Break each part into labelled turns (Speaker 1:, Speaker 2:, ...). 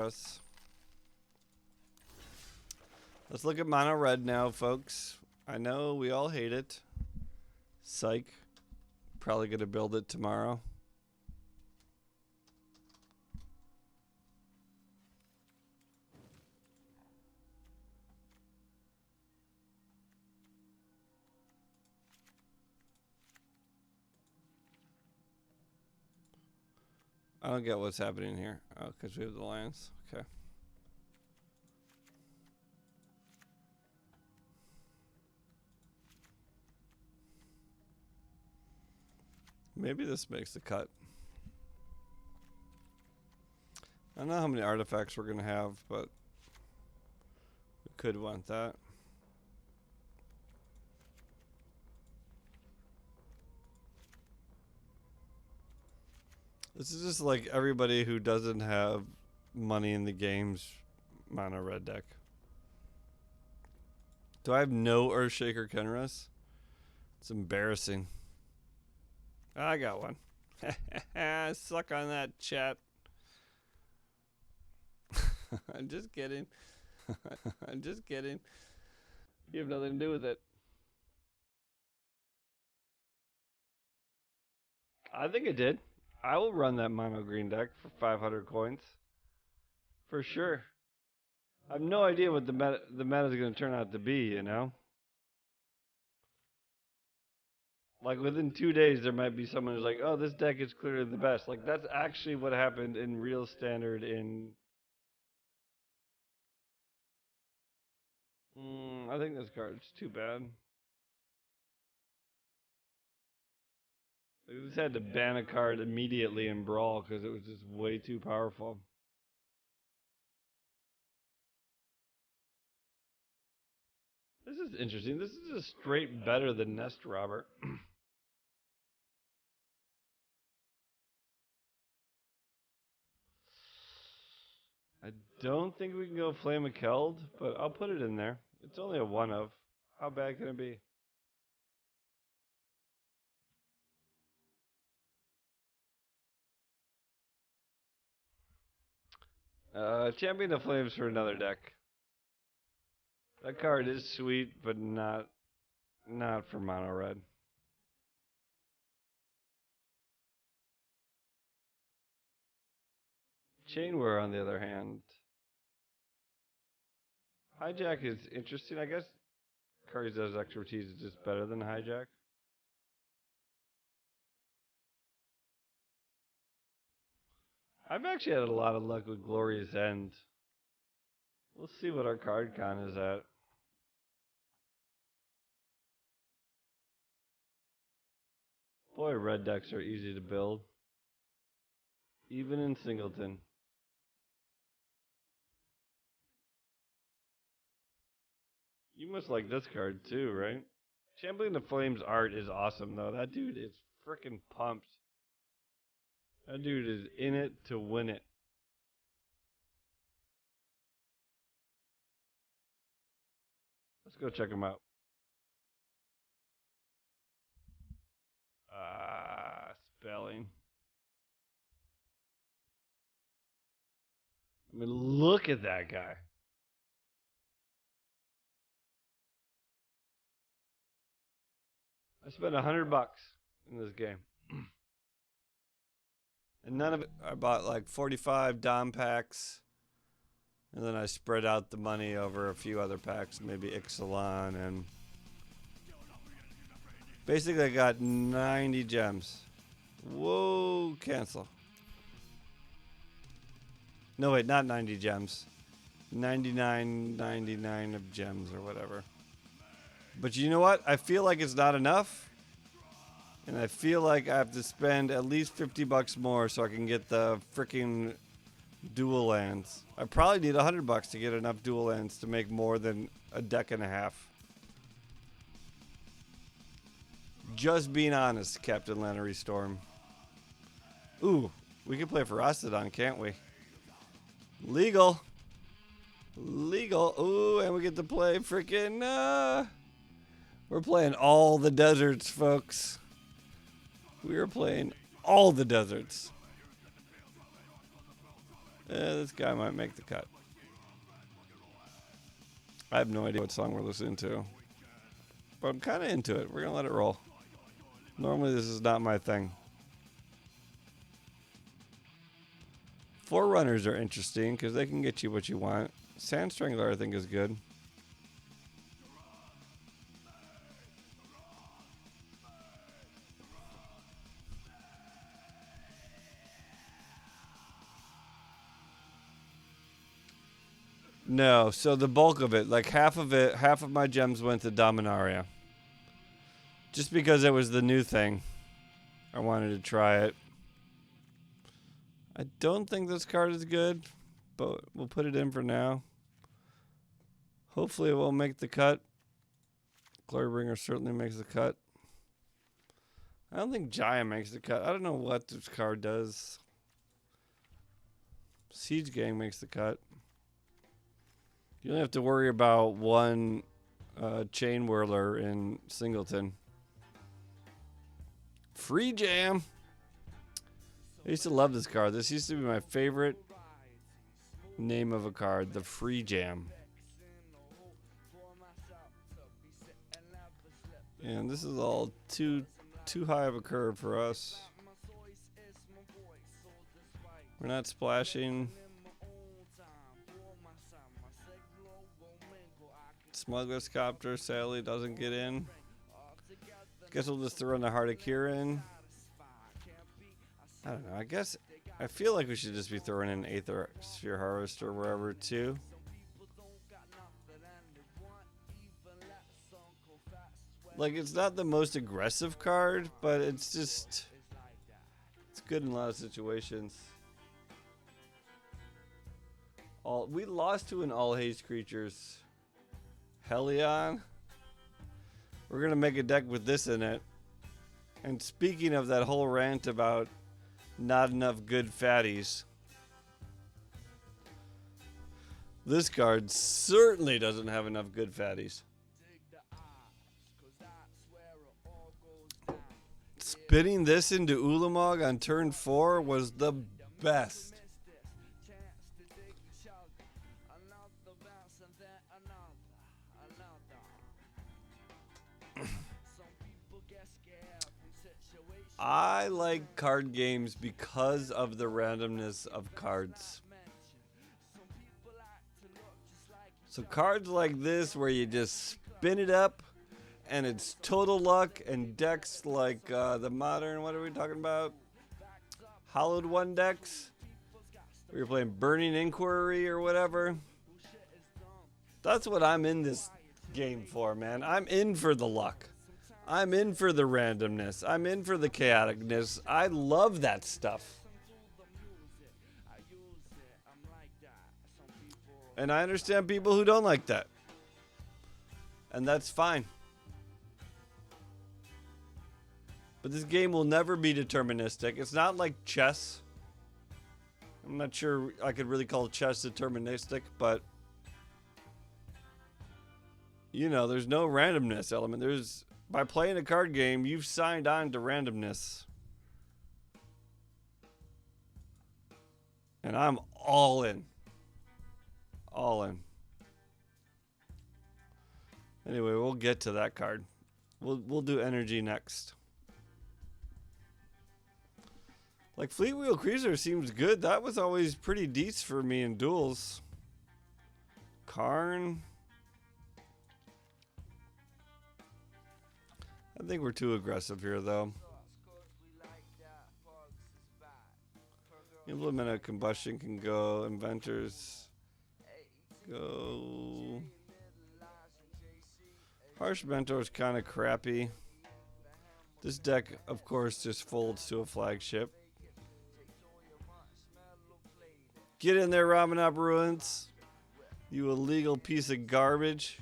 Speaker 1: Let's look at mono red now, folks. I know we all hate it. Psych. Probably gonna build it tomorrow. I don't get what's happening here. Oh, because we have the lands. Okay. Maybe this makes the cut. I don't know how many artifacts we're going to have, but we could want that. This is just like everybody who doesn't have money in the game's mono red deck. Do I have no Earthshaker Kenras? It's embarrassing. I got one. Suck on that, chat. I'm just kidding. I'm just kidding. You have nothing to do with it. I think it did. I will run that mono green deck for 500 coins. For sure. I have no idea what the meta is going to turn out to be, you know? Like within 2 days, there might be someone who's like, oh, this deck is clearly the best. Like that's actually what happened in real standard in... I think this card's too bad. They just had to ban a card immediately in Brawl because it was just way too powerful. This is interesting. This is a straight better than Nest Robber. I don't think we can go Flame of Keld, but I'll put it in there. It's only a one of. How bad can it be? Champion of Flames for another deck. That card is sweet, but not for mono red. Chainware, on the other hand. Hijack is interesting, I guess. Kariza's expertise is just better than Hijack. I've actually had a lot of luck with Glorious End. We'll see what our card con is at. Boy, red decks are easy to build. Even in Singleton. You must like this card too, right? Champion of Flames art is awesome though. That dude is freaking pumped. That dude is in it to win it. Let's go check him out. Spelling. I mean, look at that guy. I spent $100 in this game. And none of it, I bought like 45 Dom packs. And then I spread out the money over a few other packs, maybe Ixalan, and basically I got 90 gems. Whoa, cancel. No, wait, not 90 gems. 99.99 of gems or whatever. But you know what? I feel like it's not enough. And I feel like I have to spend at least $50 more so I can get the freaking dual lands. I probably need $100 to get enough dual lands to make more than a deck and a half. Just being honest, Captain Lannery Storm. Ooh, we can play for Rostodon, can't we? Legal. Legal. Ooh, and we get to play freaking, we're playing all the deserts, folks. We are playing all the deserts. This guy might make the cut. I have no idea what song we're listening to, but I'm kind of into it. We're going to let it roll. Normally, this is not my thing. Forerunners are interesting because they can get you what you want. Sand Strangler, I think, is good. No, so the bulk of it, like half of my gems went to Dominaria. Just because it was the new thing. I wanted to try it. I don't think this card is good, but we'll put it in for now. Hopefully it will make the cut. Glorybringer certainly makes the cut. I don't think Giant makes the cut. I don't know what this card does. Siege Gang makes the cut. You only have to worry about one Chain Whirler in Singleton. Free Jam. I used to love this card. This used to be my favorite name of a card, the Free Jam. And this is all too high of a curve for us. We're not splashing. Smuggler's Copter sadly doesn't get in. Guess we'll just throw in the Heart of Kirin. I don't know. I feel like we should just be throwing in Aether Sphere Harvest or wherever too. Like, it's not the most aggressive card, but it's just, it's good in a lot of situations. We lost to an all haste creatures. Helion. We're gonna make a deck with this in it. And speaking of that whole rant about not enough good fatties, this card certainly doesn't have enough good fatties. Spinning this into Ulamog on turn 4 was the best. I like card games because of the randomness of cards. So cards like this where you just spin it up and it's total luck, and decks like the modern, what are we talking about? Hollowed One decks. Where you're playing Burning Inquiry or whatever. That's what I'm in this game for, man. I'm in for the luck. I'm in for the randomness. I'm in for the chaoticness. I love that stuff. And I understand people who don't like that. And that's fine. But this game will never be deterministic. It's not like chess. I'm not sure I could really call chess deterministic, but you know, there's no randomness element. By playing a card game, you've signed on to randomness. And I'm all in. All in. Anyway, we'll get to that card. We'll do energy next. Like, Fleetwheel Cruiser seems good. That was always pretty decent for me in duels. Karn. I think we're too aggressive here, though. Implement of Combustion can go. Inventors go. Harsh Mentor is kind of crappy. This deck, of course, just folds to a flagship. Get in there, Ramanop Ruins. You illegal piece of garbage.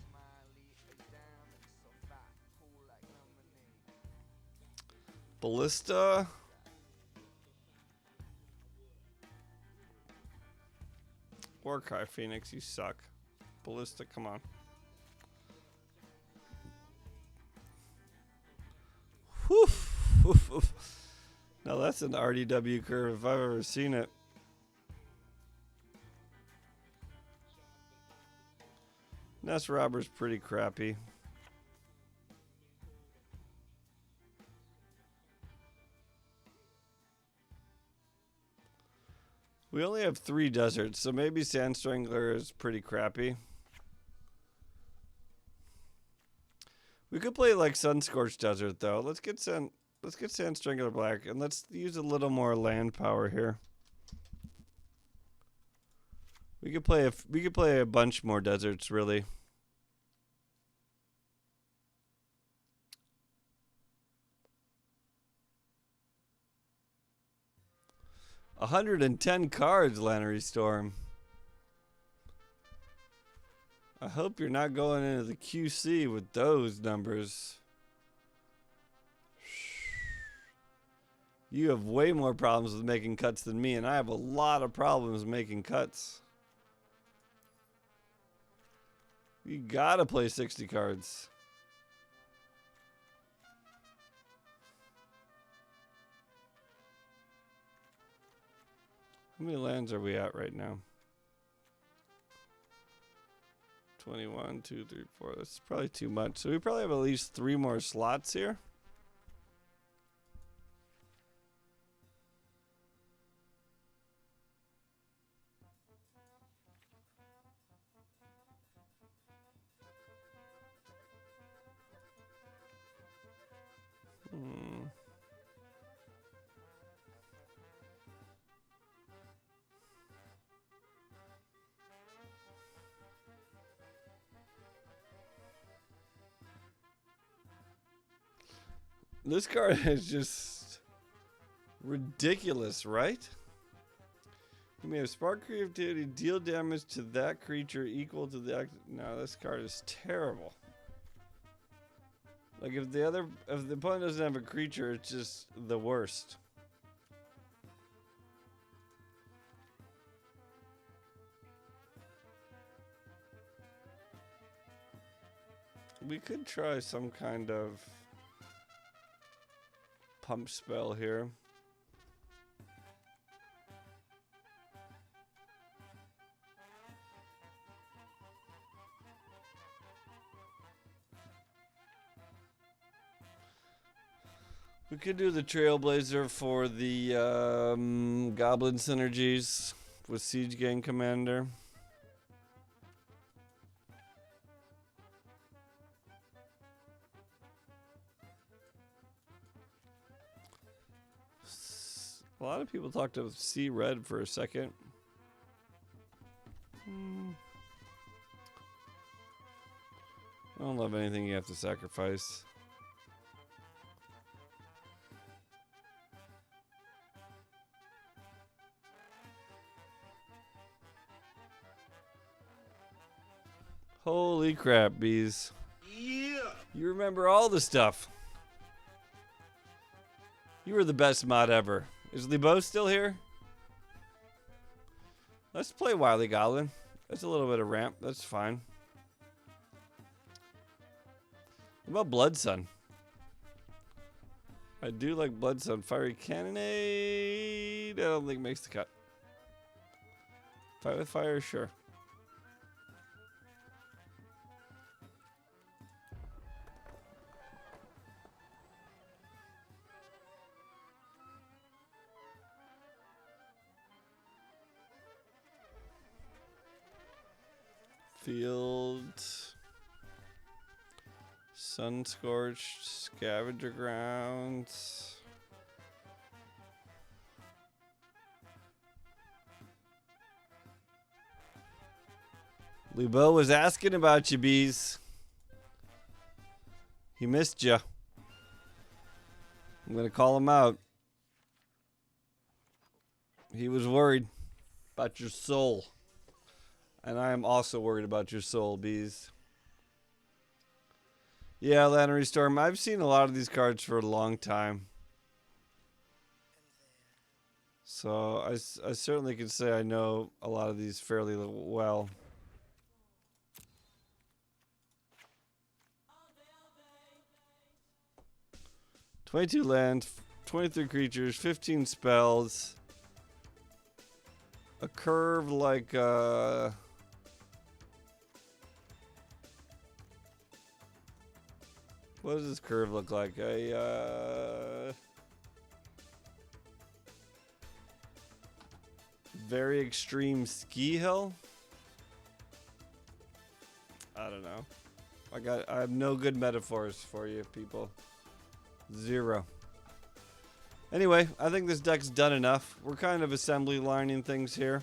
Speaker 1: Ballista. Warcry Phoenix, you suck. Ballista, come on. Whew. Now that's an RDW curve if I've ever seen it. Nest Robber's pretty crappy. We only have 3 deserts, so maybe Sand Strangler is pretty crappy. We could play like Sunscorched Desert though. Let's get Sand Strangler Black, and let's use a little more land power here. We could play a bunch more deserts, really. $110 cards, Lannery Storm. I hope you're not going into the QC with those numbers. You have way more problems with making cuts than me, and I have a lot of problems making cuts. You gotta play 60 cards. How many lands are we at right now? 21, 2, 3, 4. That's probably too much. So we probably have at least 3 more slots here. This card is just ridiculous, right? You may have spark creativity, deal damage to that creature equal to the... No, this card is terrible. Like if the opponent doesn't have a creature, it's just the worst. We could try some kind of pump spell here. We could do the Trailblazer for the Goblin synergies with Siege Gang Commander. A lot of people talked of Sea Red for a second. I don't love anything you have to sacrifice. Holy crap, bees. Yeah. You remember all the stuff. You were the best mod ever. Is Lebo still here? Let's play Wily Goblin. That's a little bit of ramp. That's fine. What about Blood Sun? I do like Blood Sun. Fiery Cannonade. I don't think makes the cut. Fight with Fire, sure. Field, Sun Scorched, Scavenger Grounds. Lebo was asking about you, bees. He missed you. I'm gonna call him out. He was worried about your soul. And I am also worried about your soul, bees. Yeah, Lannery Storm. I've seen a lot of these cards for a long time. So I certainly can say I know a lot of these fairly well. $22 lands, 23 creatures, 15 spells. A curve like What does this curve look like? A very extreme ski hill? I don't know. I have no good metaphors for you people. Zero. Anyway, I think this deck's done enough. We're kind of assembly lining things here.